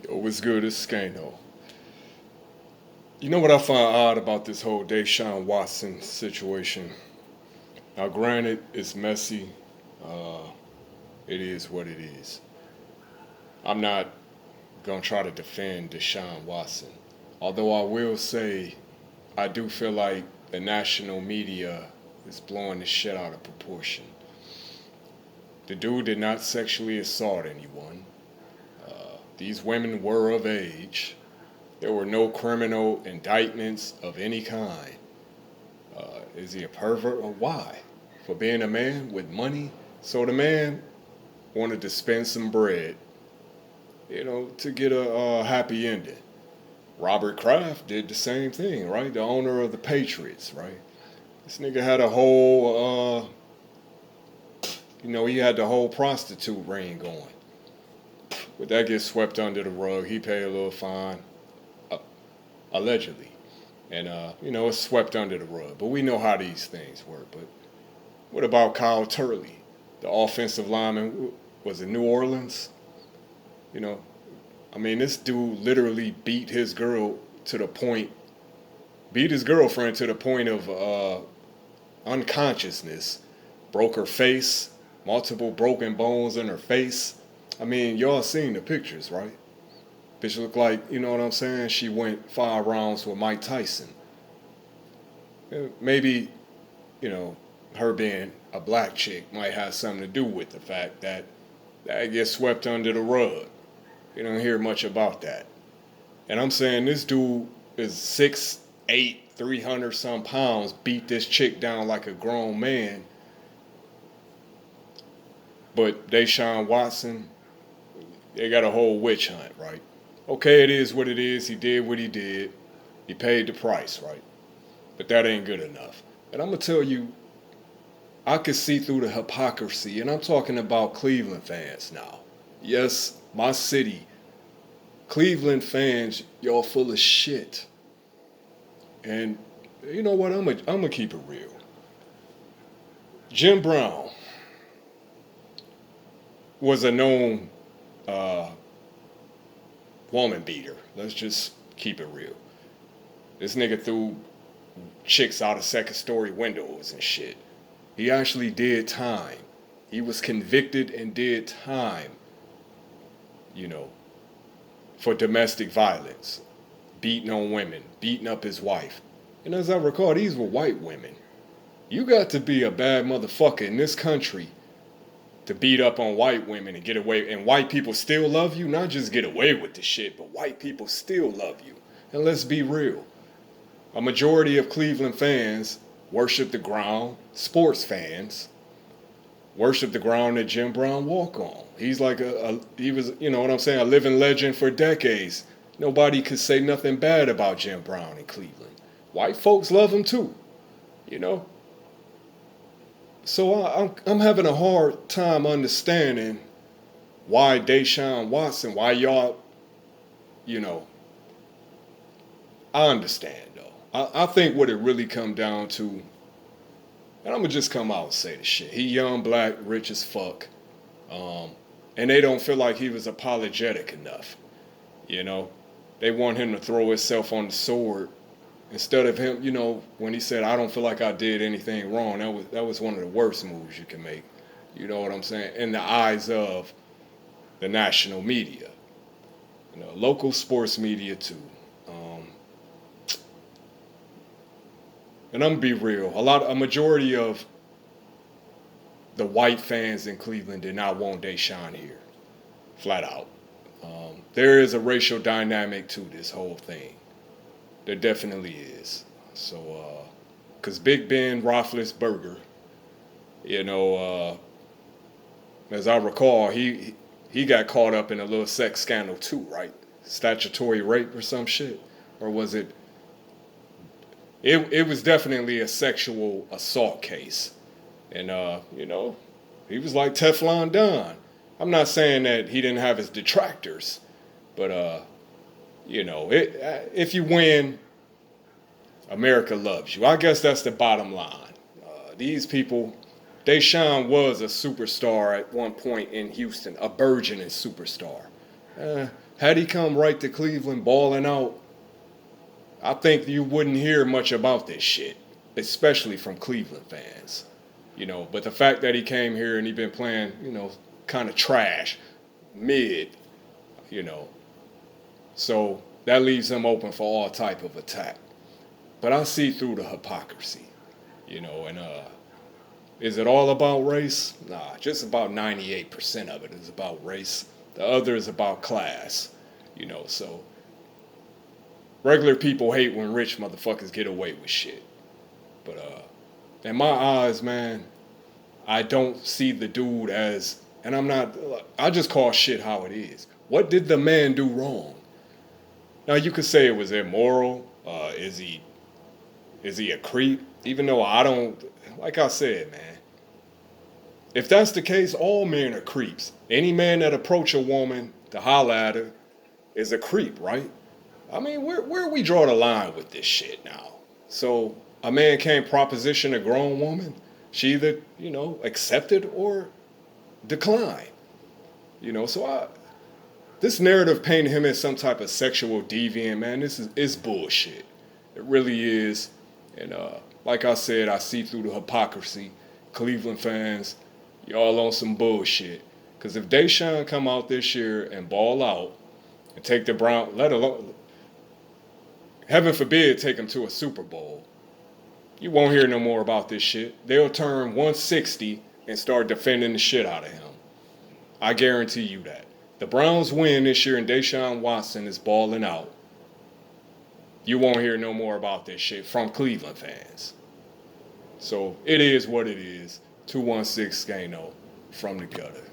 Yo, what's good? It's Skano. You know what I find odd about this whole Deshawn Watson situation? Now, granted, it's messy. Uh, it is what it is. I'm not gonna try to defend Deshawn Watson, although I will say I do feel like the national media is blowing the shit out of proportion. The dude did not sexually assault anyone. These women were of age. There were no criminal indictments of any kind. Is he a pervert or why? For being a man with money? So the man wanted to spend some bread, to get a happy ending. Robert Kraft did the same thing, right? The owner of the Patriots, right? This nigga had a whole, he had the whole prostitute ring going. But that gets swept under the rug. He paid a little fine, uh, allegedly. And, it's swept under the rug. But we know how these things work. But what about Kyle Turley, the offensive lineman? Was it New Orleans? You know, this dude literally beat his girlfriend to the point of unconsciousness, broke her face, multiple broken bones in her face. Y'all seen the pictures, right? Bitch looked like, you know what I'm saying? She went 5 rounds with Mike Tyson. Maybe, her being a black chick might have something to do with the fact that gets swept under the rug. You don't hear much about that. And I'm saying this dude is 6'8", 300 some pounds, beat this chick down like a grown man. But Deshaun Watson, they got a whole witch hunt, right? Okay, it is what it is. He did what he did. He paid the price, right? But that ain't good enough. And I'm going to tell you, I could see through the hypocrisy, and I'm talking about Cleveland fans now. Yes, my city. Cleveland fans, y'all full of shit. And you know what? I'm gonna keep it real. Jim Brown was a known woman beater. Let's just keep it real. This nigga threw chicks out of second-story windows and shit. He actually did time. He was convicted and did time, for domestic violence, beating on women, beating up his wife. And as I recall, these were white women. You got to be a bad motherfucker in this country to beat up on white women and get away. And white people still love you. Not just get away with the shit, but white people still love you. And let's be real. A majority of Cleveland fans worship the ground. Sports fans worship the ground that Jim Brown walked on. He's like he was, a living legend for decades. Nobody could say nothing bad about Jim Brown in Cleveland. White folks love him too, So I'm having a hard time understanding why Deshaun Watson, why y'all, I understand though. I think what it really come down to, and I'm gonna just come out and say the shit. He young, black, rich as fuck, and they don't feel like he was apologetic enough. They want him to throw himself on the sword instead of him. When he said, "I don't feel like I did anything wrong," that was one of the worst moves you can make. You know what I'm saying? In the eyes of the national media, local sports media too. And I'm gonna be real. A majority of the white fans in Cleveland did not want Deshaun here, flat out. There is a racial dynamic to this whole thing. There definitely is. So, because Big Ben Roethlisberger, as I recall, he got caught up in a little sex scandal too, right? Statutory rape or some shit, or was it? It was definitely a sexual assault case. And, he was like Teflon Don. I'm not saying that he didn't have his detractors, but, if you win, America loves you. I guess that's the bottom line. These people, Deshaun was a superstar at one point in Houston, a burgeoning superstar. Had he come right to Cleveland balling out, I think you wouldn't hear much about this shit, especially from Cleveland fans. But the fact that he came here and he been playing, kind of trash, mid, you know, so that leaves him open for all type of attack. But I see through the hypocrisy, and is it all about race? Nah, just about 98% of it is about race. The other is about class, so regular people hate when rich motherfuckers get away with shit. But in my eyes, man, I don't see the dude as, and I just call shit how it is. What did the man do wrong? Now you could say it was immoral. Is he a creep? Even though I don't, like I said, man, if that's the case, all men are creeps. Any man that approach a woman to holler at her is a creep, right? I mean, where we draw the line with this shit now? So a man can't proposition a grown woman. She either, accepted or declined. So this narrative painting him as some type of sexual deviant, man, this is bullshit. It really is. And like I said, I see through the hypocrisy. Cleveland fans, y'all on some bullshit. Because if Deshawn come out this year and ball out and take the Browns, let alone, heaven forbid, take them to a Super Bowl, you won't hear no more about this shit. They'll turn 160 and start defending the shit out of him. I guarantee you that. The Browns win this year and Deshaun Watson is balling out. You won't hear no more about this shit from Cleveland fans. So it is what it is. 216 Gano from the gutter.